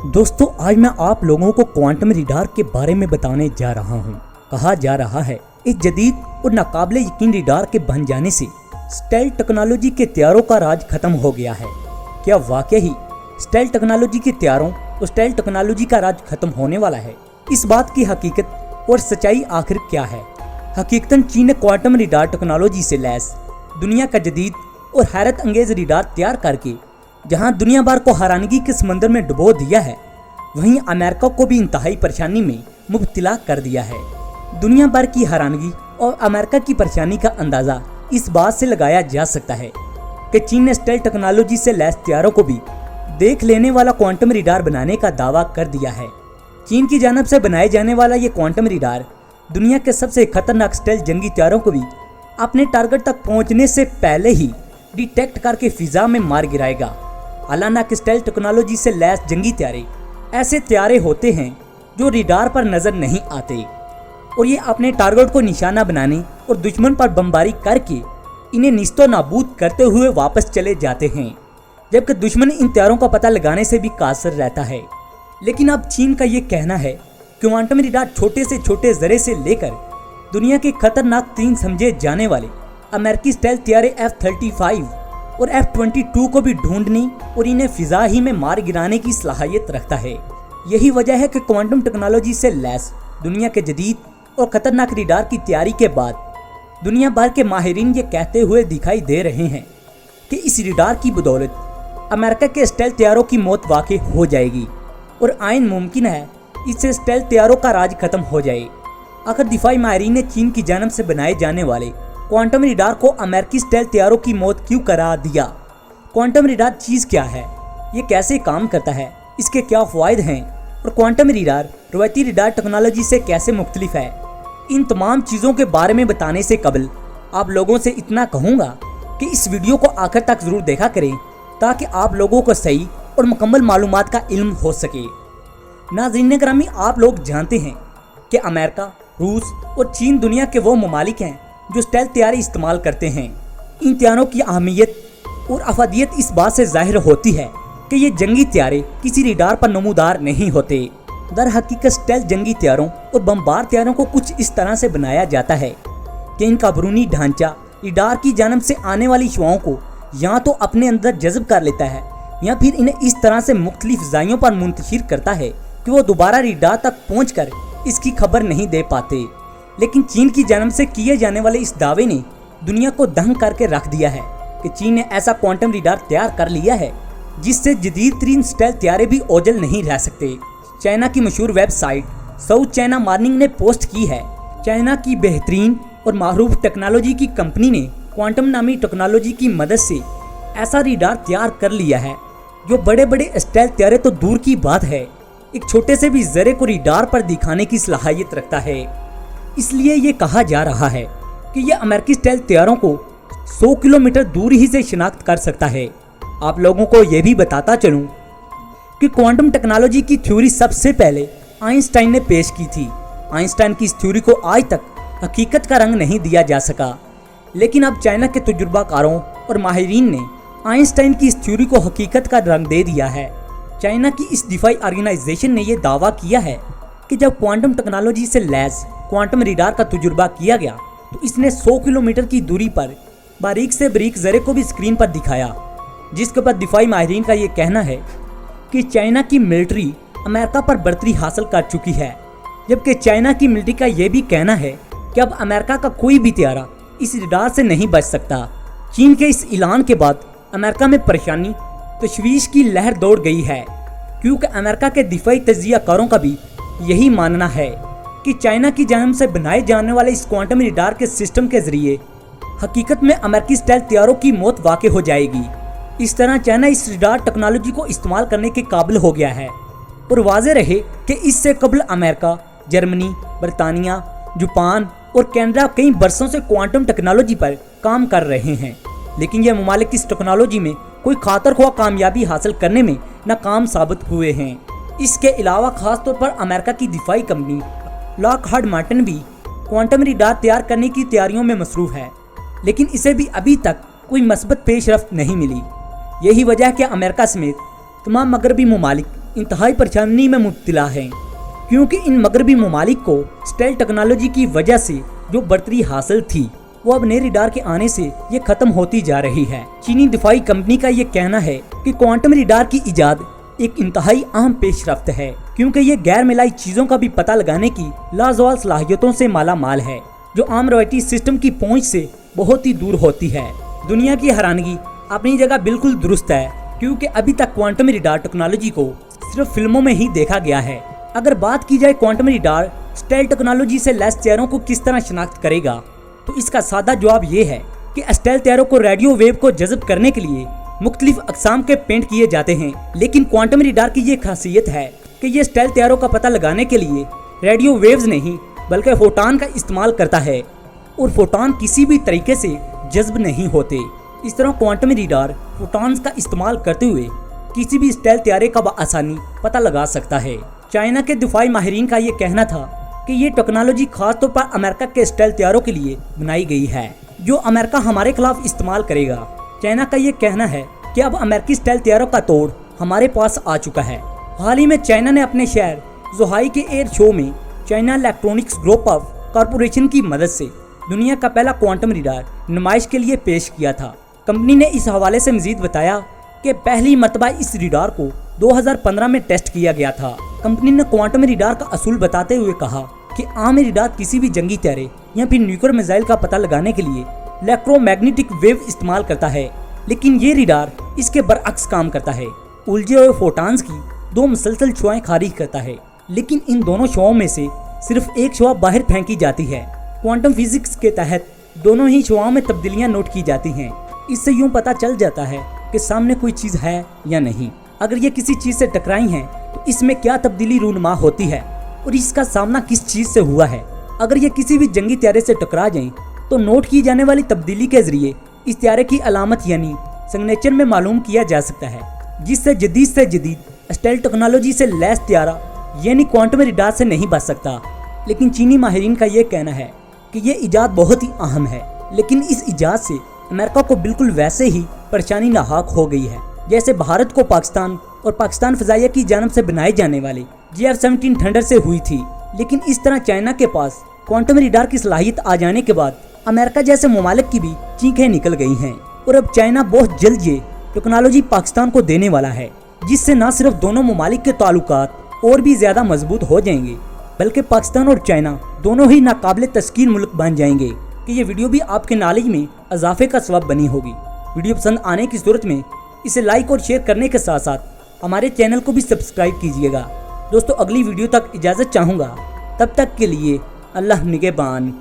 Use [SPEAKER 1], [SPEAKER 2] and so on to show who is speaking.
[SPEAKER 1] दोस्तों, आज मैं आप लोगों को क्वांटम रडार के बारे में बताने जा रहा हूँ। कहा जा रहा है इस जदीद और नाकाबिले यकीन रडार के बन जाने से स्टेल्थ टेक्नोलॉजी के हथियारों का राज खत्म हो गया है। क्या वाकई ही स्टेल्थ टेक्नोलॉजी के हथियारों और स्टेल्थ टेक्नोलॉजी का राज खत्म होने वाला है? इस बात की हकीकत और सच्चाई आखिर क्या है? हकीकतन चीन ने क्वांटम रडार टेक्नोलॉजी से लैस दुनिया का जदीद और हैरत अंगेज रडार तैयार करके जहां दुनिया भर को हैरानगी के समंदर में डुबो दिया है, वहीं अमेरिका को भी इंतहाई परेशानी में मुब्तला कर दिया है। दुनिया भर की हैरानगी और अमेरिका की परेशानी का अंदाजा इस बात से लगाया जा सकता है कि चीन ने स्टेल्थ टेक्नोलॉजी से लैस हथियारों को भी देख लेने वाला क्वांटम रडार बनाने का दावा कर दिया है। चीन की जानब से बनाए जाने वाला ये क्वांटम रडार दुनिया के सबसे खतरनाक स्टेल्थ जंगी हथियारों को भी अपने टारगेट तक पहुंचने से पहले ही डिटेक्ट करके फिजा में मार गिराएगा। हालांकि स्टेल्थ टेक्नोलॉजी से लैस जंगी हथियारे ऐसे हथियारे होते हैं जो रडार पर नजर नहीं आते और ये अपने टारगेट को निशाना बनाने और दुश्मन पर बमबारी करके इन्हें निस्तो नाबूद करते हुए वापस चले जाते हैं, जबकि दुश्मन इन हथियारों का पता लगाने से भी कासर रहता है। लेकिन अब चीन का ये कहना है कि क्वांटम रडार छोटे से छोटे जरे से लेकर दुनिया के खतरनाक तीन समझे जाने वाले अमेरिकी स्टेल्थ हथियारे F-35 और F-22 को भी ढूंढने और इन्हें फिजा ही में मार गिराने की सलाहियत रखता है। यही वजह है कि क्वांटम टेक्नोलॉजी से लैस दुनिया के जदीद और खतरनाक रडार की तैयारी के बाद दुनिया भर के माहिरीन ये कहते हुए दिखाई दे रहे हैं कि इस रडार की बदौलत अमेरिका के स्टेल्थ हथियारों की मौत वाक़ई हो जाएगी और आइन मुमकिन है इससे स्टेल्थ हथियारों का राज खत्म हो जाए। आखिर दिफाई माहिरीन ने चीन की जानब से बनाए जाने वाले क्वांटम रडार को अमेरिकी स्टेल्थ हथियारों की मौत क्यों करार दिया? क्वांटम रडार चीज़ क्या है, ये कैसे काम करता है, इसके क्या फ़ायदे हैं और क्वांटम रडार रवायती रडार टेक्नोलॉजी से कैसे मुख्तलिफ है? इन तमाम चीज़ों के बारे में बताने से कबल आप लोगों से इतना कहूँगा कि इस वीडियो को आखिर तक ज़रूर देखा करें ताकि आप लोगों को सही और मुकम्मल मालूमात का इल्म हो सके। नाज़रीन ग्रामी, आप लोग जानते हैं कि अमेरिका, रूस और चीन दुनिया के वो ममालिक हैं जो स्टेल्थ हथियार इस्तेमाल करते हैं। इन हथियारों की अहमियत और अफादियत इस बात से जाहिर होती है कि ये जंगी हथियारे किसी रडार पर नमूदार नहीं होते। दर हकीकत स्टेल्थ जंगी हथियारों और बमबार हथियारों को कुछ इस तरह से बनाया जाता है कि इनका बैरूनी ढांचा रडार की जानब से आने वाली हवाओं को या तो अपने अंदर जज्ब कर लेता है या फिर इन्हें इस तरह से मुख्तलिफ फ़ज़ाइयों पर मुंतशिर करता है कि वो दोबारा रडार तक पहुँचकर इसकी खबर नहीं दे पाते। लेकिन चीन की जानब से किए जाने वाले इस दावे ने दुनिया को दंग करके रख दिया है कि चीन ने ऐसा क्वांटम रडार तैयार कर लिया है जिससे जदीद तरीन स्टेल्थ हथियारे भी ओझल नहीं रह सकते। चाइना की मशहूर वेबसाइट साउथ चाइना मॉर्निंग ने पोस्ट की है, चाइना की बेहतरीन और मारूफ टेक्नोलॉजी की कंपनी ने क्वांटम नामी टेक्नोलॉजी की मदद से ऐसा रडार तैयार कर लिया है जो बड़े बड़े स्टेल्थ हथियारे तो दूर की बात है, एक छोटे से भी जरे को रडार पर दिखाने की सलाहियत रखता है। इसलिए ये कहा जा रहा है कि यह अमेरिकी स्टेल्थ हथियारों को 100 किलोमीटर दूर ही से शिनाख्त कर सकता है। आप लोगों को यह भी बताता चलूं कि क्वांटम टेक्नोलॉजी की थ्योरी सबसे पहले आइंस्टाइन ने पेश की थी। आइंस्टाइन की इस थ्योरी को आज तक हकीकत का रंग नहीं दिया जा सका, लेकिन अब चाइना के तजुर्बाकारों और माहिरीन ने आइंस्टाइन की इस थ्योरी को हकीकत का रंग दे दिया है। चाइना की इस दिफाई ऑर्गेनाइजेशन ने यह दावा किया है कि जब क्वांटम टेक्नोलॉजी से लैस क्वांटम रडार का तजुर्बा किया गया तो इसने 100 किलोमीटर की दूरी पर बारीक से बारीक जरे को भी स्क्रीन पर दिखाया, जिसके बाद दिफाई माहिरीन का ये कहना है कि चाइना की मिलिट्री अमेरिका पर बढ़तरी हासिल कर चुकी है, जबकि चाइना की मिलिट्री का ये भी कहना है कि अब अमेरिका का कोई भी हथियारा इस रडार से नहीं बच सकता। चीन के इस ऐलान के बाद अमेरिका में परेशानी तशवीश की लहर दौड़ गई है, क्योंकि अमेरिका के दिफाई तजियाकारों का भी यही मानना है कि चाइना की जानब से बनाए जाने वाले इस क्वांटम रडार के सिस्टम के जरिए हकीकत में अमेरिकी स्टेल्थ हथियारों की मौत वाक़ई हो जाएगी। इस तरह चाइना इस रडार टेक्नोलॉजी को इस्तेमाल करने के काबिल हो गया है और वाज़ेह रहे कि इससे कबल अमेरिका, जर्मनी, बरतानिया, जापान और कनाडा कई बरसों से क्वांटम टेक्नोलॉजी पर काम कर रहे हैं, लेकिन यह ममालिक इस टेक्नोलॉजी में कोई खातर ख्वाह कामयाबी हासिल करने में नाकाम साबित हुए हैं। इसके अलावा खास तौर पर अमेरिका की दिफाई कंपनी लॉकहार्ड मार्टिन भी क्वांटम रडार तैयार करने की तैयारियों में मसरूफ़ है, लेकिन इसे भी अभी तक कोई मस्बत पेशरफ्त नहीं मिली। यही वजह है कि अमेरिका समेत तमाम मगरबी ममालिक इंतहाई परेशानी में मुब्तला हैं, क्योंकि इन मगरबी ममालिक को स्टेल्थ टेक्नोलॉजी की वजह से जो बढ़तरी हासिल थी वो अब नए रडार के आने से ये खत्म होती जा रही है। चीनी दिफाई कंपनी का ये कहना है कि क्वांटम रडार की इजाद एक इंतहाई अहम पेशरफ्त है, क्योंकि ये गैर मिलाई चीजों का भी पता लगाने की लाजवाल सलाहियतों से माला माल है, जो आम रवायती सिस्टम की पहुंच से बहुत ही दूर होती है। दुनिया की हैरानगी अपनी जगह बिल्कुल दुरुस्त है, क्योंकि अभी तक क्वांटम रडार टेक्नोलॉजी को सिर्फ फिल्मों में ही देखा गया है। अगर बात की जाए क्वांटम रडार स्टेल्थ टेक्नोलॉजी से लैस तैयारों को किस तरह शनाख्त करेगा, तो इसका सादा जवाब ये है कि स्टेल्थ तैयारों को रेडियो वेव को जज़ब करने के लिए मुख्तलिफ अक़साम के पेंट किए जाते हैं, लेकिन क्वांटम रडार की ये खासियत है कि ये स्टेल्थ तैयारों का पता लगाने के लिए रेडियो वेव्स नहीं बल्कि फोटॉन का इस्तेमाल करता है, और फोटॉन किसी भी तरीके से जज्ब नहीं होते। इस तरह क्वांटम रडार फोटॉन्स का इस्तेमाल करते हुए किसी भी स्टेल्थ तैयारे का बआसानी पता लगा सकता है। चाइना के दिफाई माहिरीन का ये कहना था कि ये टेक्नोलॉजी खास तौर पर अमेरिका के स्टेल्थ तैयारों के लिए बनाई गई है, जो अमेरिका हमारे खिलाफ इस्तेमाल करेगा। चाइना का ये कहना है कि अब अमेरिकी स्टेल्थ तैयारों का तोड़ हमारे पास आ चुका है। हाल ही में चाइना ने अपने शहर ज़ोहाई के एयर शो में China electronics group of corporation की मदद से दुनिया का पहला क्वांटम रडार नुमाइश के लिए पेश किया था। कंपनी ने इस हवाले से मजीद बताया कि पहली मरतबा इस रडार को 2015 में टेस्ट किया गया था। कंपनी ने क्वांटम रडार का असूल बताते हुए कहा कि आम रडार किसी भी जंगी तैयारे या फिर न्यूक्लियर मिसाइल का पता लगाने के लिए इलेक्ट्रोमैग्नेटिक वेव इस्तेमाल करता है, लेकिन ये रडार इसके बरअक्स काम करता है। उलझे हुए फोटॉन्स की दो मुसलसल शुआएं खारिज करता है, लेकिन इन दोनों शुआओं में से सिर्फ एक शुआ बाहर फेंकी जाती है। क्वांटम फिजिक्स के तहत दोनों ही शुआओं में तब्दीलियां नोट की जाती हैं। इससे यूं पता चल जाता है कि सामने कोई चीज़ है या नहीं। अगर ये किसी चीज़ से टकराई हैं तो इसमें क्या तब्दीली रूनुमा होती है और इसका सामना किस चीज़ से हुआ है। अगर ये किसी भी जंगी तैयारे से टकरा जाएं तो नोट की जाने वाली तब्दीली के जरिए इस तैयारे की अलामत यानी सिग्नेचर में मालूम किया जा सकता है, जिससे जदीद स्टेल्थ टेक्नोलॉजी से लैस तैयारा यानी क्वांटम रडार से नहीं बच सकता। लेकिन चीनी माहिरीन का ये कहना है कि ये इजाद बहुत ही अहम है, लेकिन इस इजाद से अमेरिका को बिल्कुल वैसे ही परेशानी नाहाक हो गई है जैसे भारत को पाकिस्तान और पाकिस्तान फ़ज़ाइया की जानब से बनाए जाने वाले GF-17 थंडर से हुई थी। लेकिन इस तरह चाइना के पास क्वांटम रडार की सलाहियत आ जाने के बाद अमेरिका जैसे ममालिक की भी चीखें निकल गई हैं, और अब चाइना बहुत जल्द ये टेक्नोलॉजी पाकिस्तान को देने वाला है, जिससे न सिर्फ दोनों ममालिक के ताल्लुकात और भी ज़्यादा मजबूत हो जाएंगे, बल्कि पाकिस्तान और चाइना दोनों ही नाकाबिले तस्कीर मुल्क बन जाएंगे। कि ये वीडियो भी आपके नॉलेज में इजाफे का सबब बनी होगी। वीडियो पसंद आने की सूरत में इसे लाइक और शेयर करने के साथ साथ हमारे चैनल को भी सब्सक्राइब कीजिएगा। दोस्तों, अगली वीडियो तक इजाज़त चाहूँगा, तब तक के लिए अल्लाह निगहबान।